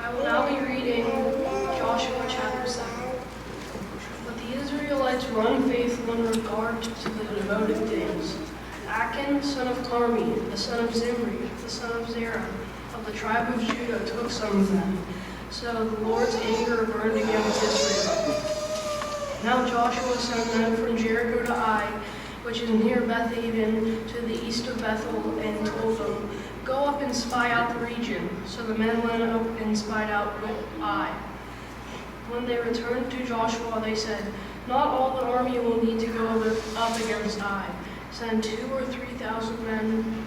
I will now be reading Joshua chapter 7. But the Israelites were unfaithful in regard to the devoted things. Achan, son of Carmi, the son of Zimri, the son of Zerah, of the tribe of Judah, took some of them. So the Lord's anger burned against Israel. Now Joshua sent men from Jericho to Ai, which is near Beth-aven, to the east of Bethel, and told them, "Go up and spy out the region." So the men went up and spied out Ai. When they returned to Joshua, they said, "Not all the army will need to go up against Ai. Send 2,000 or 3,000 men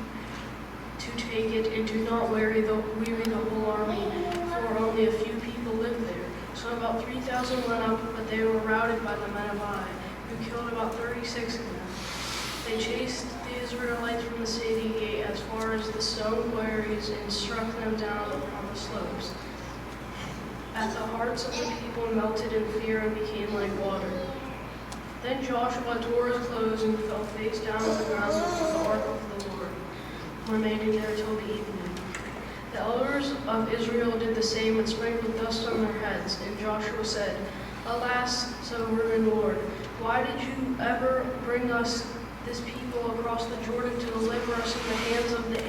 to take it, and do not weary the whole army, for only a few people live there." So about 3,000 went up, but they were routed by the men of Ai, who killed about 36 of them. They chased the Israelites from the city gate as far as the stone quarries and struck them down on the slopes. At the hearts of the people melted in fear and became like water. Then Joshua tore his clothes and fell face down on the ground before the ark of the Lord, remaining there till the evening. The elders of Israel did the same and sprinkled dust on their heads. And Joshua said, "Alas, sovereign Lord, why did you ever bring this people across the Jordan to deliver us in the hands of the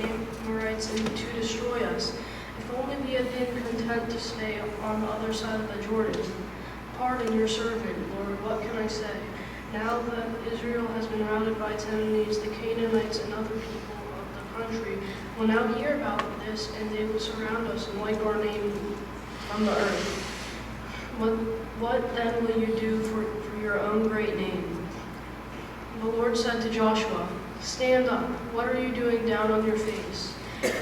Amorites and to destroy us? If only we had been content to stay on the other side of the Jordan. Pardon your servant, Lord, what can I say? Now that Israel has been routed by its enemies, the Canaanites and other people of the country will now hear about this, and they will surround us and wipe our name from the earth. What then will you do for your own great name?" The Lord said to Joshua, "Stand up. What are you doing down on your face?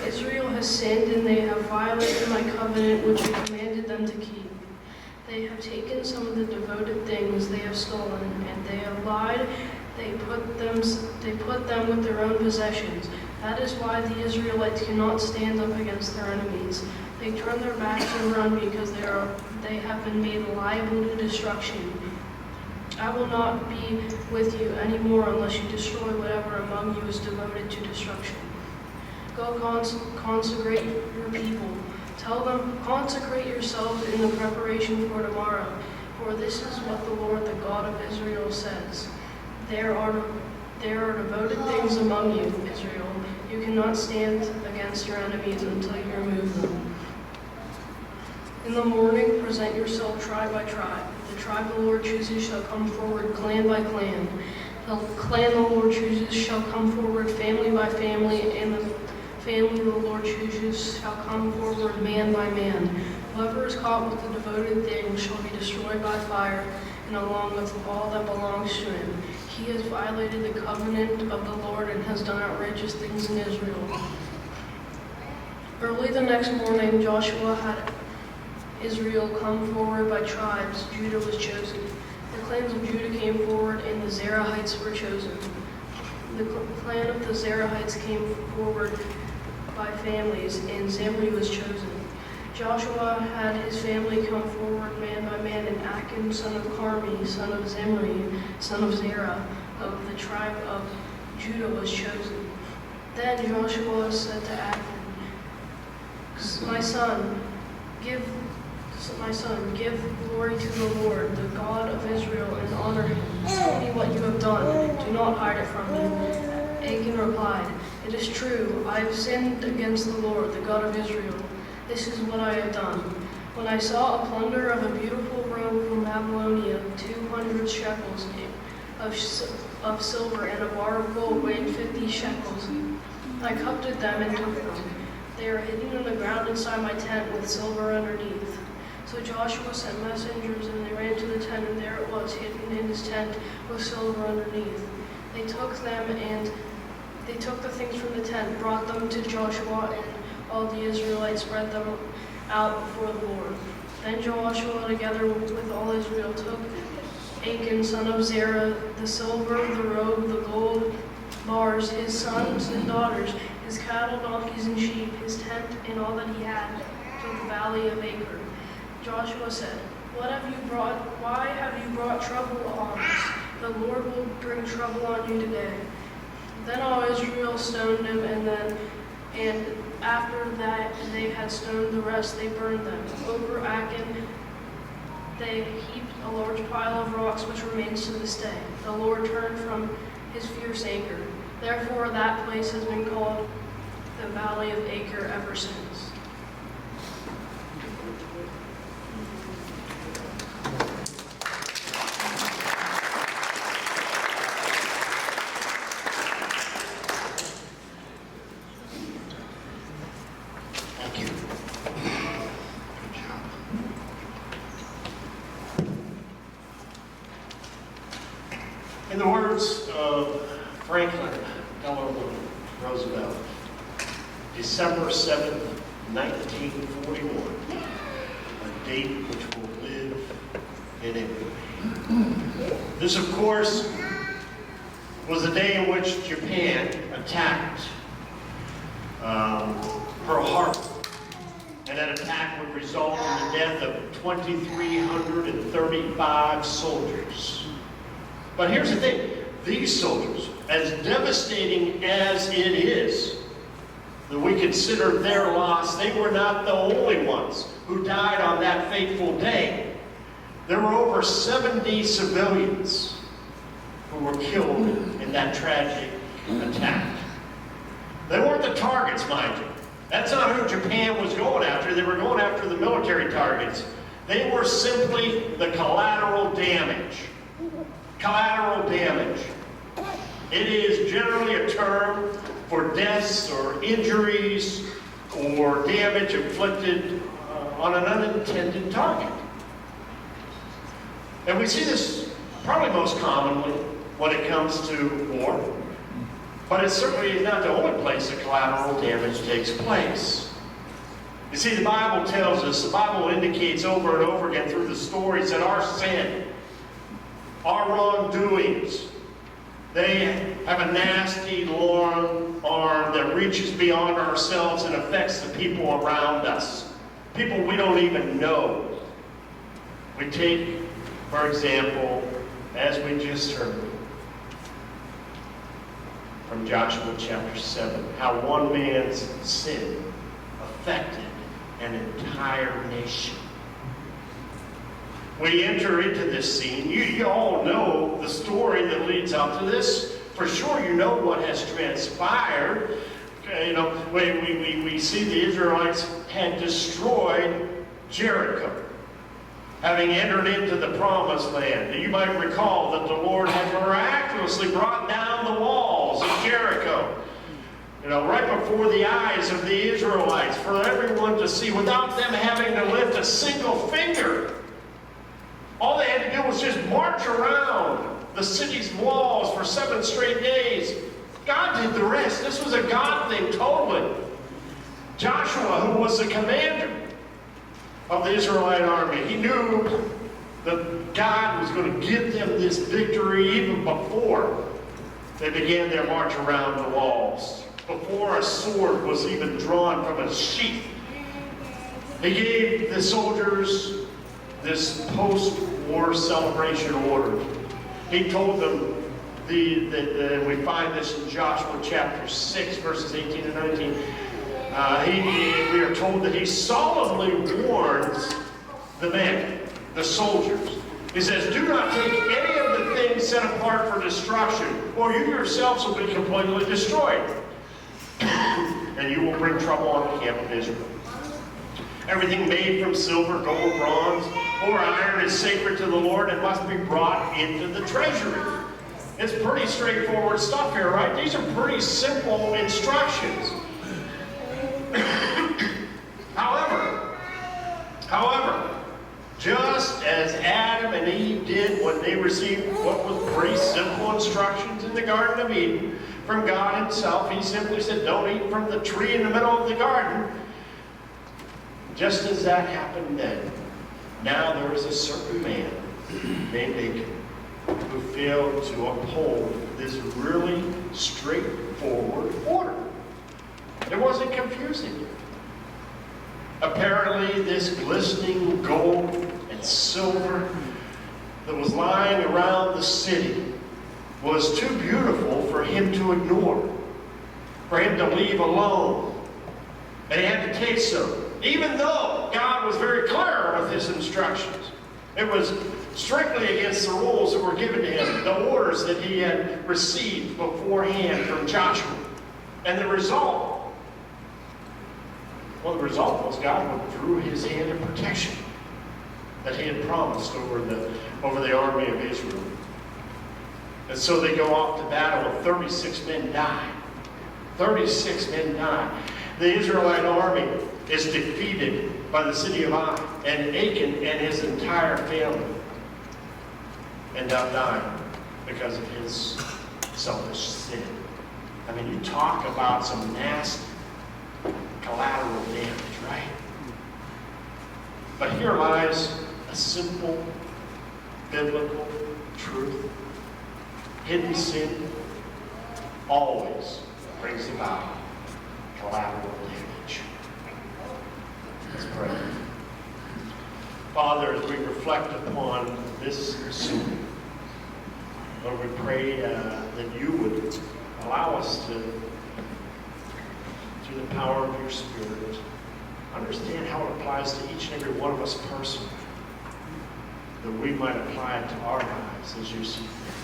Israel has sinned, and they have violated my covenant which I commanded them to keep. They have taken some of the devoted things they have stolen, and they have lied. They put them with their own possessions. That is why the Israelites cannot stand up against their enemies. They turn their backs and run because they have been made liable to destruction. I will not be with you anymore unless you destroy whatever among you is devoted to destruction. Go consecrate your people. Tell them, consecrate yourselves in the preparation for tomorrow. For this is what the Lord, the God of Israel, says. There are devoted things among you, Israel. You cannot stand against your enemies until you remove them. In the morning, present yourself tribe by tribe. The tribe the Lord chooses shall come forward clan by clan. The clan the Lord chooses shall come forward family by family, and the family the Lord chooses shall come forward man by man. Whoever is caught with the devoted things shall be destroyed by fire, and along with all that belongs to him. He has violated the covenant of the Lord and has done outrageous things in Israel." Early the next morning, Joshua had Israel come forward by tribes. Judah was chosen. The clans of Judah came forward, and the Zerahites were chosen. The clan of the Zerahites came forward by families, and Zimri was chosen. Joshua had his family come forward man by man, and Achan, son of Carmi, son of Zimri, son of Zerah, of the tribe of Judah, was chosen. Then Joshua said to Achan, My son, give glory to the Lord, the God of Israel, and honor him. Tell me what you have done. Do not hide it from me." Achan replied, "It is true. I have sinned against the Lord, the God of Israel. This is what I have done. When I saw a plunder of a beautiful robe from Babylonia, 200 shekels of silver, and a bar of gold weighing 50 shekels, I coveted them and took them. They are hidden in the ground inside my tent with silver underneath." So Joshua sent messengers, and they ran to the tent, and there it was, hidden in his tent with silver underneath. They took the things from the tent, brought them to Joshua, and all the Israelites spread them out before the Lord. Then Joshua, together with all Israel, took Achan, son of Zerah, the silver, the robe, the gold bars, his sons and daughters, his cattle, donkeys, and sheep, his tent, and all that he had, to the valley of Achor. Joshua said, Why have you brought trouble on us? The Lord will bring trouble on you today." Then all Israel stoned him, and After that they had stoned the rest, they burned them. Over Achan they heaped a large pile of rocks, which remains to this day. The Lord turned from his fierce anger. Therefore that place has been called the Valley of Acre ever since. Thank you. Good job. In the words of Franklin Delano Roosevelt, December 7th, 1941, a date which will live in infamy. This, of course, was the day in which Japan attacked Pearl Harbor. And that attack would result in the death of 2,335 soldiers. But here's the thing, these soldiers, as devastating as it is that we consider their loss, they were not the only ones who died on that fateful day. There were over 70 civilians who were killed in that tragic attack. They weren't the targets, mind you. That's not who Japan was going after. They were going after the military targets. They were simply the collateral damage. Collateral damage. It is generally a term for deaths or injuries or damage inflicted on an unintended target. And we see this probably most commonly when it comes to war. But it certainly is not the only place that collateral damage takes place. You see, the Bible tells us, the Bible indicates over and over again through the stories that our sin, our wrongdoings, they have a nasty, long arm that reaches beyond ourselves and affects the people around us. People we don't even know. We take, for example, as we just heard, from Joshua chapter 7, how one man's sin affected an entire nation. We enter into this scene. You all know the story that leads up to this. For sure you know what has transpired. You know, we see the Israelites had destroyed Jericho, having entered into the promised land. And you might recall that the Lord had miraculously brought down the walls of Jericho, you know, right before the eyes of the Israelites, for everyone to see, without them having to lift a single finger. All they had to do was just march around the city's walls for 7 straight days. God did the rest. This was a God thing totally. Joshua, who was the commander of the Israelite army, he knew that God was going to give them this victory even before they began their march around the walls, before a sword was even drawn from a sheath. He gave the soldiers this post-war celebration order. He told them, and we find this in Joshua chapter 6, verses 18 and 19, we are told that he solemnly warns the men, the soldiers. He says, do not take any of the things set apart for destruction, or you yourselves will be completely destroyed. And you will bring trouble on the camp of Israel. Everything made from silver, gold, bronze, or iron is sacred to the Lord and must be brought into the treasury. It's pretty straightforward stuff here, right? These are pretty simple instructions. However, just as Adam and Eve did when they received what was pretty simple instructions in the Garden of Eden from God himself, he simply said, don't eat from the tree in the middle of the garden. Just as that happened then, now there is a certain man named Achan who failed to uphold this really straightforward order. It wasn't confusing. Apparently, this glistening gold and silver that was lying around the city was too beautiful for him to ignore, for him to leave alone. And he had to taste so, even though God was very clear with his instructions. It was strictly against the rules that were given to him, the orders that he had received beforehand from Joshua. And the result, well, the result was God withdrew his hand of protection that he had promised over the army of Israel. And so they go off to battle, and 36 men die. 36 men die. The Israelite army is defeated by the city of Ai, and Achan and his entire family end up dying because of his selfish sin. I mean, you talk about some nasty collateral damage, right? But here lies a simple biblical truth. Hidden sin always brings about collateral damage. Let's pray. Father, as we reflect upon this sin, Lord, we pray that you would allow us to, through the power of your Spirit, understand how it applies to each and every one of us personally, that we might apply it to our lives as you see fit.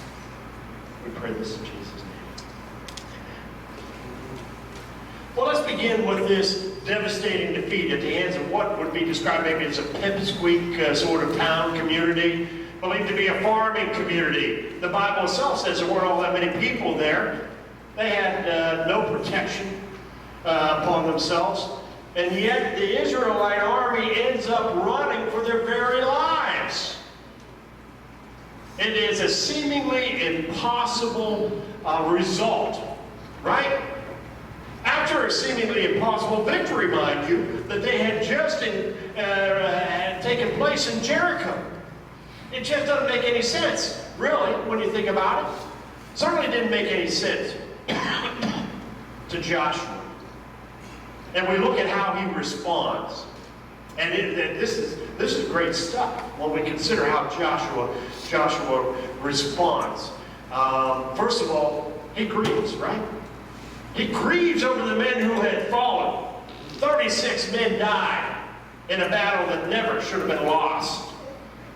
We pray this in Jesus' name. Well, let's begin with this devastating defeat at the hands of what would be described maybe as a pipsqueak sort of town community, believed to be a farming community. The Bible itself says there weren't all that many people there. They had no protection upon themselves. And yet the Israelite army ends up running for their very lives. It is a seemingly impossible result, right? After a seemingly impossible victory, mind you, that they had just taken place in Jericho. It just doesn't make any sense, really, when you think about it. Certainly didn't make any sense to Joshua. And we look at how he responds. And this is great stuff when we consider how Joshua responds. First of all, he grieves, right? He grieves over the men who had fallen. 36 men died in a battle that never should have been lost.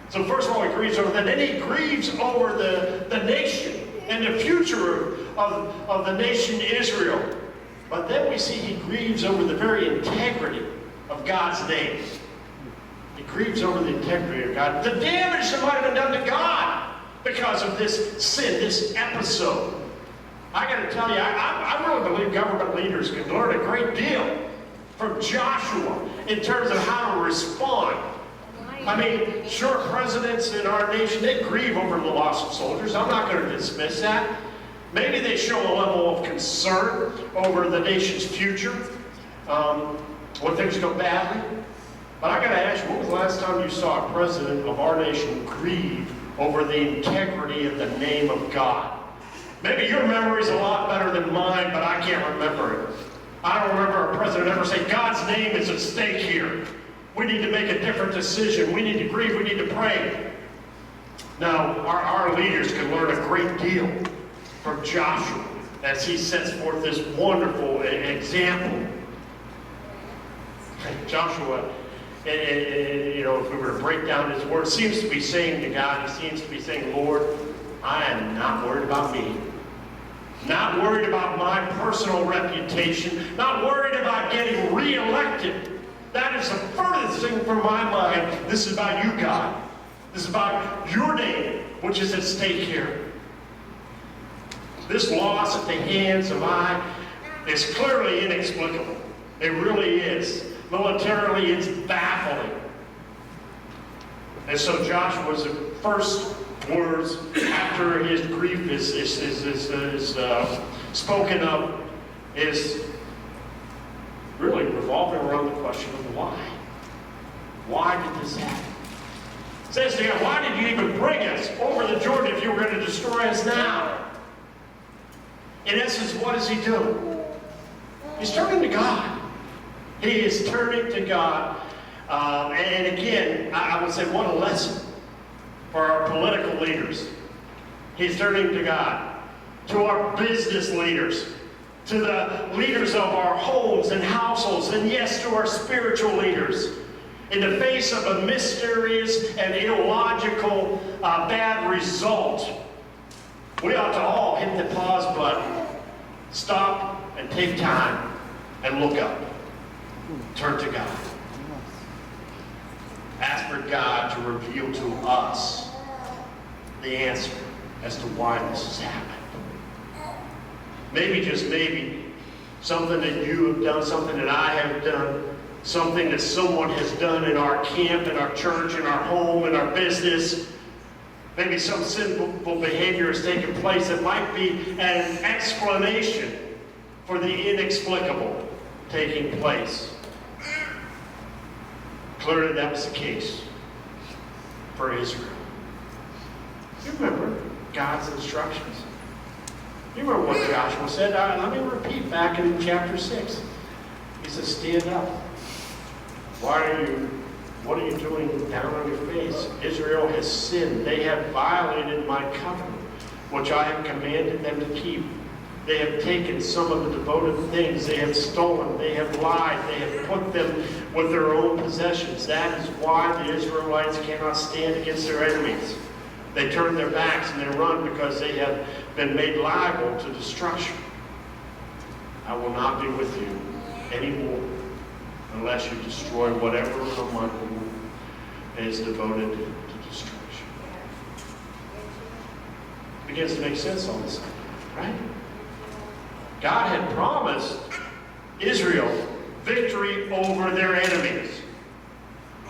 So first of all, he grieves over that. Then he grieves over the nation and the future of the nation Israel. But then we see he grieves over the very integrity of God's name. He grieves over the integrity of God. The damage that might have been done to God because of this sin, this episode. I got to tell you, I really believe government leaders can learn a great deal from Joshua in terms of how to respond. I mean, sure, presidents in our nation, they grieve over the loss of soldiers. I'm not going to dismiss that. Maybe they show a level of concern over the nation's future when things go badly. But I got to ask you, when was the last time you saw a president of our nation grieve over the integrity of the name of God? Maybe your memory's a lot better than mine, but I can't remember it. I don't remember a president ever say, God's name is at stake here. We need to make a different decision. We need to grieve. We need to pray. Now, our leaders can learn a great deal from Joshua as he sets forth this wonderful example. Joshua, if we were to break down his words, seems to be saying to God, he seems to be saying, Lord, I am not worried about me. Not worried about my personal reputation. Not worried about getting reelected. That is the furthest thing from my mind. This is about you, God. This is about your name, which is at stake here. This loss at the hands of I is clearly inexplicable. It really is. Militarily, it's baffling. And so Joshua's first words after his grief is spoken of is really revolving around the question of why. Why did this happen? It says to him, why did you even bring us over the Jordan if you were going to destroy us now? In essence, what does he do? He's turning to God. He is turning to God. And again, I would say what a lesson for our political leaders. He's turning to God. To our business leaders. to the leaders of our homes and households, and yes, to our spiritual leaders. In the face of a mysterious and illogical bad result, we ought to all hit the pause button, stop and take time and look up. Turn to God. Ask for God to reveal to us the answer as to why this has happened. Maybe, just maybe, something that you have done, something that I have done, something that someone has done in our camp, in our church, in our home, in our business. Maybe some sinful behavior has taken place that might be an explanation for the inexplicable taking place. Clearly that was the case for Israel. You remember God's instructions? You remember what Joshua said? Let me repeat back in chapter 6. He says, stand up. What are you doing down on your face? Israel has sinned. They have violated my covenant, which I have commanded them to keep. They have taken some of the devoted things. They have stolen. They have lied. They have put them with their own possessions. That is why the Israelites cannot stand against their enemies. They turn their backs and they run because they have been made liable to destruction. I will not be with you anymore unless you destroy whatever among you is devoted to destruction. It begins to make sense all of a sudden, right? God had promised Israel victory over their enemies.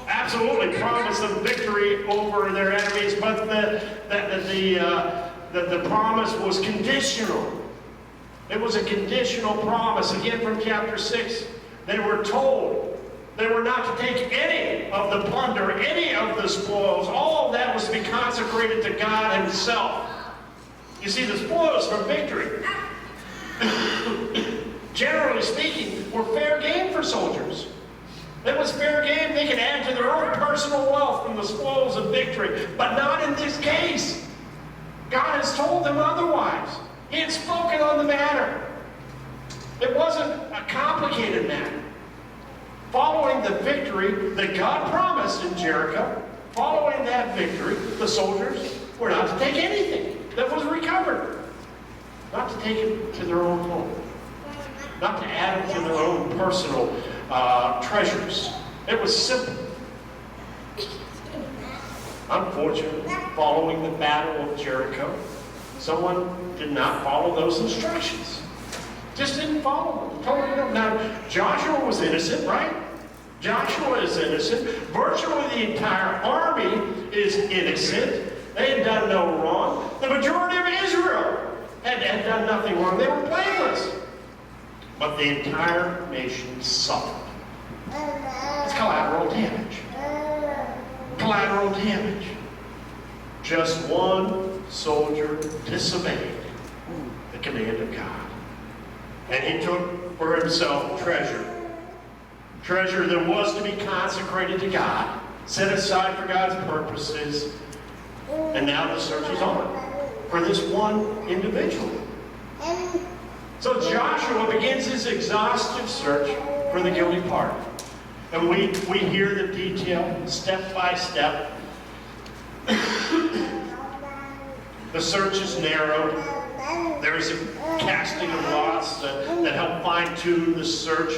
Absolutely promised them victory over their enemies, but the promise was conditional. It was a conditional promise. Again, from chapter 6, they were told they were not to take any of the plunder, any of the spoils. All of that was to be consecrated to God Himself. You see, the spoils from victory, generally speaking, were fair game for soldiers. It was fair game. They could add to their own personal wealth from the spoils of victory, but not in this case. God has told them otherwise. He had spoken on the matter. It wasn't a complicated matter. Following the victory that God promised in Jericho, following that victory, the soldiers were not to take anything that was recovered. Not to take it to their own home. Not to add it to their own personal treasures. It was simple. Unfortunately, following the battle of Jericho, someone did not follow those instructions. Just didn't follow them. Totally no. Now, Joshua was innocent, right? Joshua is innocent. Virtually the entire army is innocent. They had done no wrong. The majority of Israel had done nothing wrong. They were blameless. But the entire nation suffered. It's collateral damage. Collateral damage. Just one soldier disobeyed the command of God. And he took for himself treasure. Treasure that was to be consecrated to God, set aside for God's purposes. And now the search is on for this one individual. So Joshua begins his exhaustive search for the guilty party. And we hear the detail, step by step. The search is narrowed. There's a casting of lots that help fine-tune the search.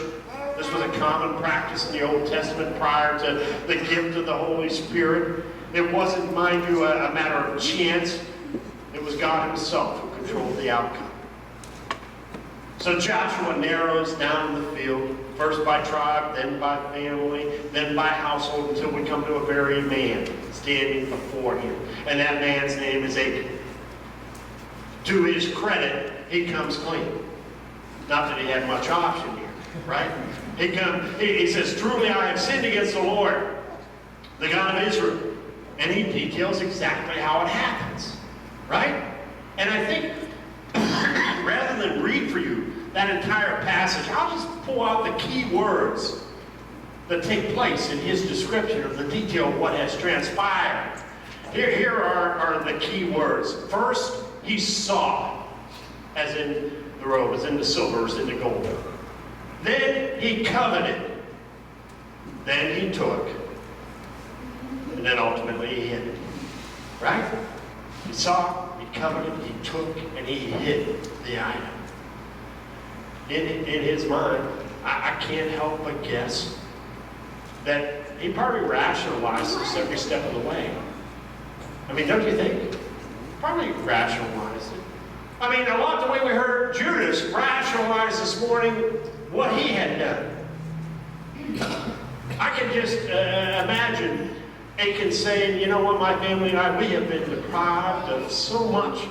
This was a common practice in the Old Testament prior to the gift of the Holy Spirit. It wasn't, mind you, a matter of chance. It was God Himself who controlled the outcome. So Joshua narrows down the field, first by tribe, then by family, then by household, until we come to a very man standing before him. And that man's name is Achan. To his credit, he comes clean. Not that he had much option here, right? He says, truly I have sinned against the Lord, the God of Israel. And he details exactly how it happens, right? And I think, rather than read for you that entire passage, I'll just pull out the key words that take place in his description of the detail of what has transpired. Here are the key words. First, he saw, as in the robe, it's in the silver, it's in the gold. Then he coveted. Then he took. And then ultimately he hid. Right? He saw, he coveted, he took, and he hid the item. In his mind, I can't help but guess that he probably rationalized this every step of the way. I mean, don't you think? Probably rationalized it. I mean, a lot the way we heard Judas rationalize this morning what he had done. I can just imagine Achan saying, you know what, my family and I, we have been deprived of so much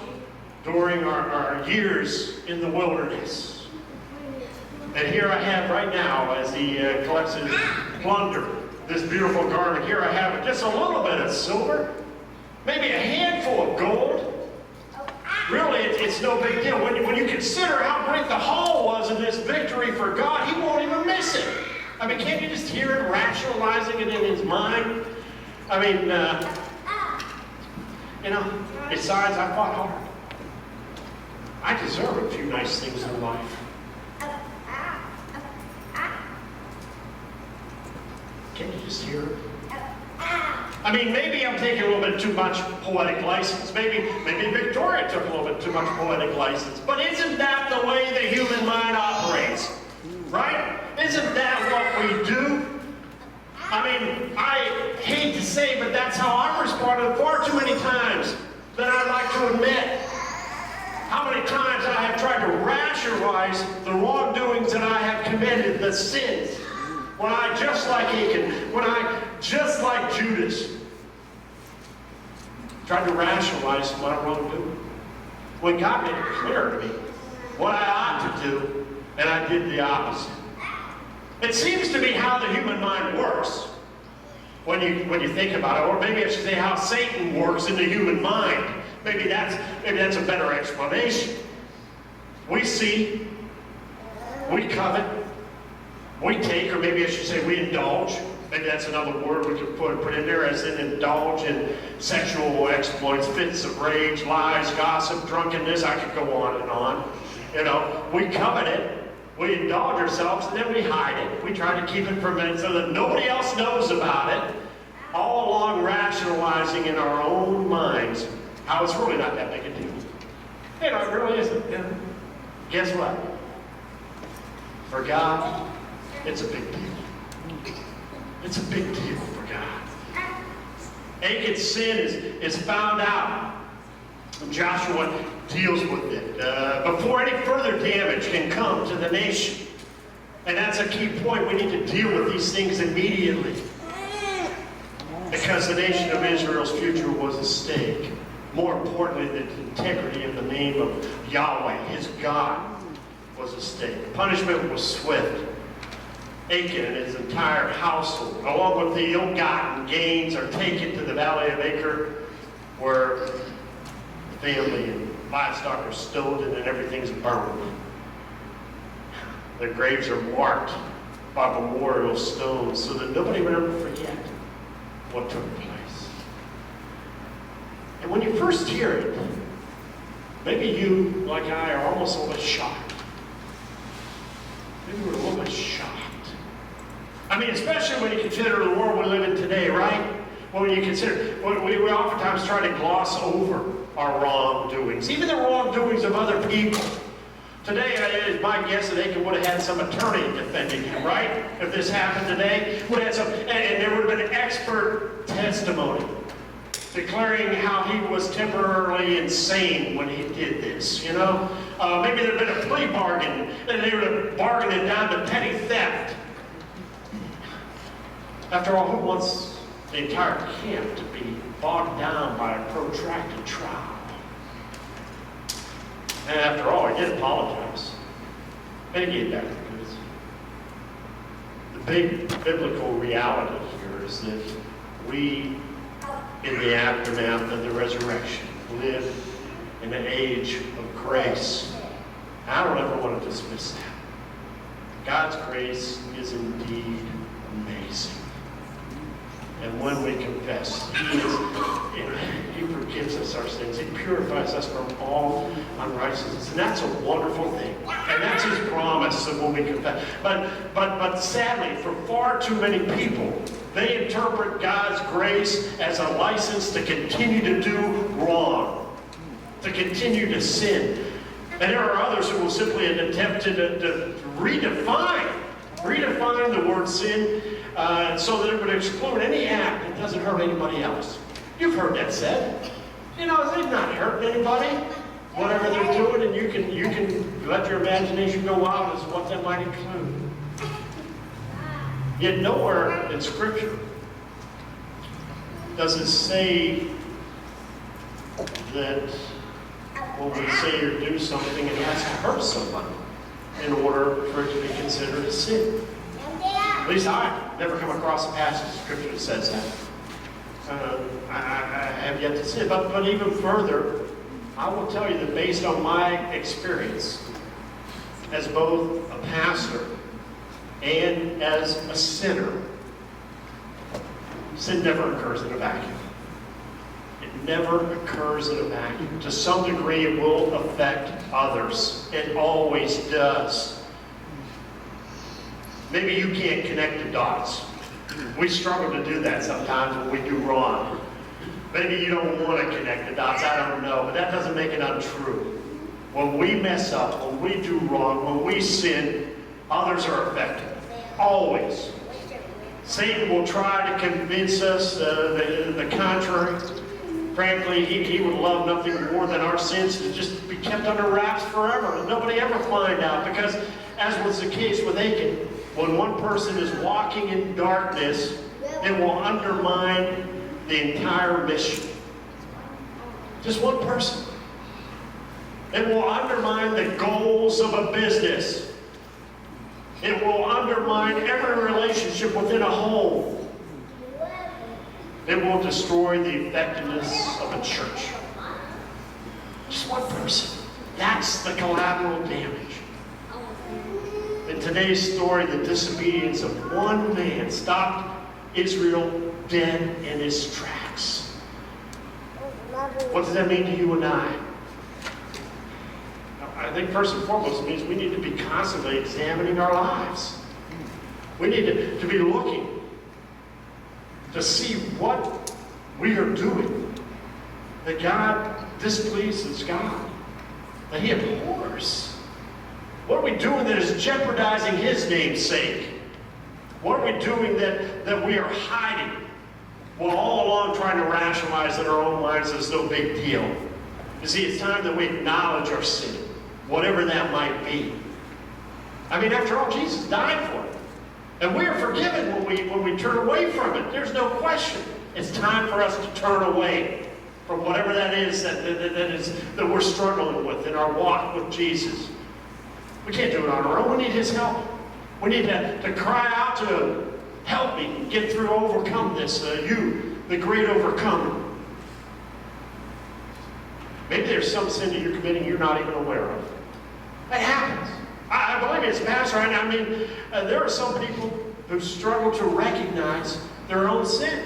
during our years in the wilderness. And here I have right now, as he collects his plunder, this beautiful garment, here I have just a little bit of silver, maybe a handful of gold. Really, it's no big deal. When you consider how great the haul was in this victory for God, he won't even miss it. I mean, can't you just hear him rationalizing it in his mind? I mean, you know, besides, I fought hard. I deserve a few nice things in life. Can you just hear it? I mean, maybe I'm taking a little bit too much poetic license. Maybe Victoria took a little bit too much poetic license. But isn't that the way the human mind operates? Right? Isn't that what we do? I mean, I hate to say, but that's how I'm responding far too many times that I'd like to admit. How many times I have tried to rationalize the wrongdoings that I have committed, the sins. When I, just like Achan, when I, just like Judas, tried to rationalize my wrongdoing. When God made it clear to me what I ought to do, and I did the opposite. It seems to be how the human mind works when you think about it, or maybe I should say how Satan works in the human mind. Maybe that's a better explanation. We see, we covet, we take, or maybe I should say we indulge. Maybe that's another word we could put in there, as in indulge in sexual exploits, fits of rage, lies, gossip, drunkenness. I could go on and on. You know, we covet it, we indulge ourselves, and then we hide it. We try to keep it from it so that nobody else knows about it, all along rationalizing in our own minds how it's really not that big a deal. You know, it really isn't. You know? Guess what? For God, it's a big deal. It's a big deal for God. Achan's sin is found out. Joshua deals with it before any further damage can come to the nation. And that's a key point. We need to deal with these things immediately. Because the nation of Israel's future was at stake. More importantly, the integrity of the name of Yahweh, his God, was at stake. Punishment was swift. Achan and his entire household, along with the ill-gotten gains, are taken to the valley of Acre, where the family and livestock are stoned and then everything's burned. Their graves are marked by memorial stones so that nobody would ever forget what took place. And when you first hear it, maybe you, like I, are almost a little bit shocked. Maybe we're a little bit shocked. I mean, especially when you consider the world we live in today, right? When you consider, we oftentimes try to gloss over our wrongdoings, even the wrongdoings of other people. Today, it is my guess that Achan would have had some attorney defending him, right? If this happened today, would have had some, and there would have been expert testimony declaring how he was temporarily insane when he did this, you know? Maybe there would have been a plea bargain, and they would have bargained it down to petty theft. After all, who wants the entire camp to be bogged down by a protracted trial? And after all, he did apologize. And he gave back the goods. The big biblical reality here is that we, in the aftermath of the resurrection, live in an age of grace. I don't ever want to dismiss that. God's grace is indeed amazing. And when we confess, He forgives forgives us our sins. He purifies us from all unrighteousness. And that's a wonderful thing. And that's his promise of when we confess. But sadly, for far too many people, they interpret God's grace as a license to continue to do wrong, to continue to sin. And there are others who will simply attempt to redefine the word sin so that it would exclude any act that doesn't hurt anybody else. You've heard that said. You know, they've not hurt anybody, whatever they're doing, and you can let your imagination go wild as to what that might include. Yet nowhere in Scripture does it say that when we say or do something, it has to hurt somebody in order for it to be considered a sin. At least I've never come across a passage of Scripture that says that. I have yet to see it. But even further, I will tell you that based on my experience as both a pastor and as a sinner, sin never occurs in a vacuum. It never occurs in a vacuum. To some degree, it will affect others. It always does. Maybe you can't connect the dots. We struggle to do that sometimes when we do wrong. Maybe you don't want to connect the dots. I don't know. But that doesn't make it untrue. When we mess up, when we do wrong, when we sin, others are affected. Always. Satan will try to convince us the contrary. Frankly, he would love nothing more than our sins to just be kept under wraps forever and nobody ever find out. Because, as was the case with Achan, when one person is walking in darkness, it will undermine the entire mission. Just one person. It will undermine the goals of a business. It will undermine every relationship within a home. It will destroy the effectiveness of a church. Just one person. That's the collateral damage. In today's story, the disobedience of one man stopped Israel dead in his tracks. What does that mean to you and I? I think first and foremost it means we need to be constantly examining our lives. We need to be looking to see what we are doing that God displeases God, that he abhors. What are we doing that is jeopardizing his name's sake? What are we doing that we are hiding while all along trying to rationalize in our own minds as no big deal? You see, it's time that we acknowledge our sin, whatever that might be. I mean, after all, Jesus died for it. And we are forgiven when we turn away from it. There's no question. It's time for us to turn away from whatever that is that we're struggling with in our walk with Jesus. We can't do it on our own. We need his help. We need to cry out to him, help me get through, overcome this. You, the great overcomer. Maybe there's some sin that you're committing you're not even aware of. That happens. I believe it's pastor. I mean, there are some people who struggle to recognize their own sin.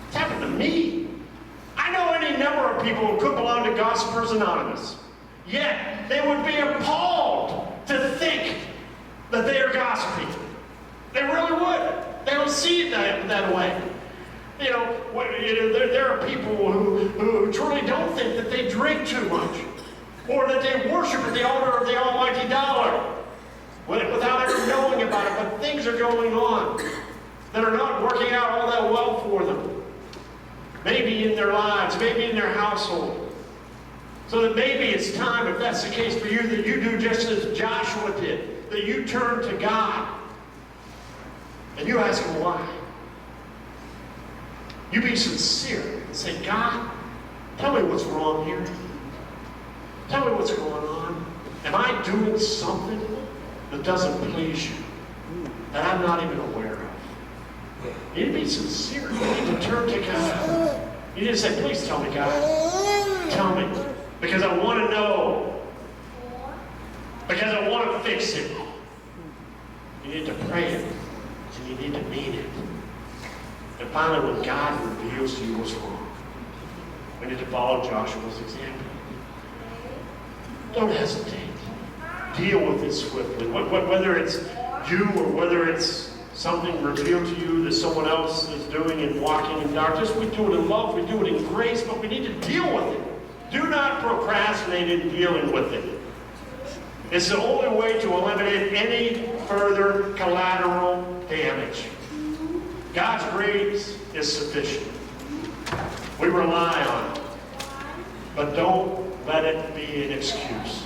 It's happened to me. I know any number of people who could belong to Gossipers Anonymous. Yet, they would be appalled to think that they are gossiping. They really would. They don't see it that way. You know, there are people who truly don't think that they drink too much, or that they worship at the altar of the almighty dollar without ever knowing about it. But things are going on that are not working out all that well for them. Maybe in their lives, maybe in their household. So that maybe it's time, if that's the case for you, that you do just as Joshua did, that you turn to God and you ask him why. You be sincere and say, God, tell me what's wrong here. Tell me what's going on. Am I doing something that doesn't please you, that I'm not even aware of? You need to be sincere. You need to turn to God. You need to say, please tell me, God. Tell me. Because I want to know. Because I want to fix it. You need to pray it. And you need to mean it. And finally, when God reveals to you what's wrong, We need to follow Joshua's example. Don't hesitate. Deal with it swiftly. Whether it's you or whether it's something revealed to you that someone else is doing and walking in darkness, we do it in love, we do it in grace, but we need to deal with it. Do not procrastinate in dealing with it. It's the only way to eliminate any further collateral damage. God's grace is sufficient. We rely on it. But don't let it be an excuse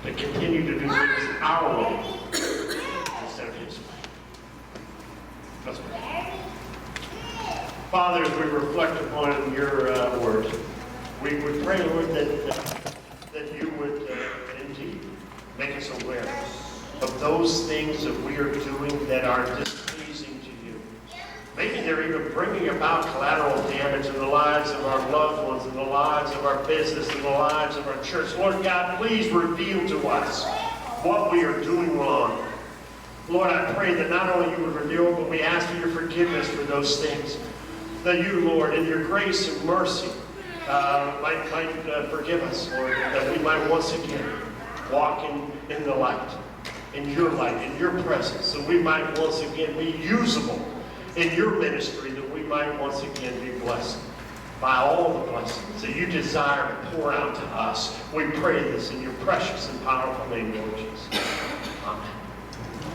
to continue to do things our way instead of His way. Let's pray. Father, as we reflect upon your word, we pray, Lord, that you would indeed make us aware of those things that we are doing that are displeasing to you. Maybe they're even bringing about collateral damage in the lives of our loved ones, in the lives of our business, in the lives of our church. Lord God, please reveal to us what we are doing wrong. Lord, I pray that not only you would reveal, but we ask for your forgiveness for those things. That you, Lord, in your grace and mercy, might forgive us, Lord, that we might once again walk in the light, in your presence, that we might once again be usable in your ministry, that we might once again be blessed by all the blessings that you desire to pour out to us. We pray this in your precious and powerful name, Lord Jesus. Amen.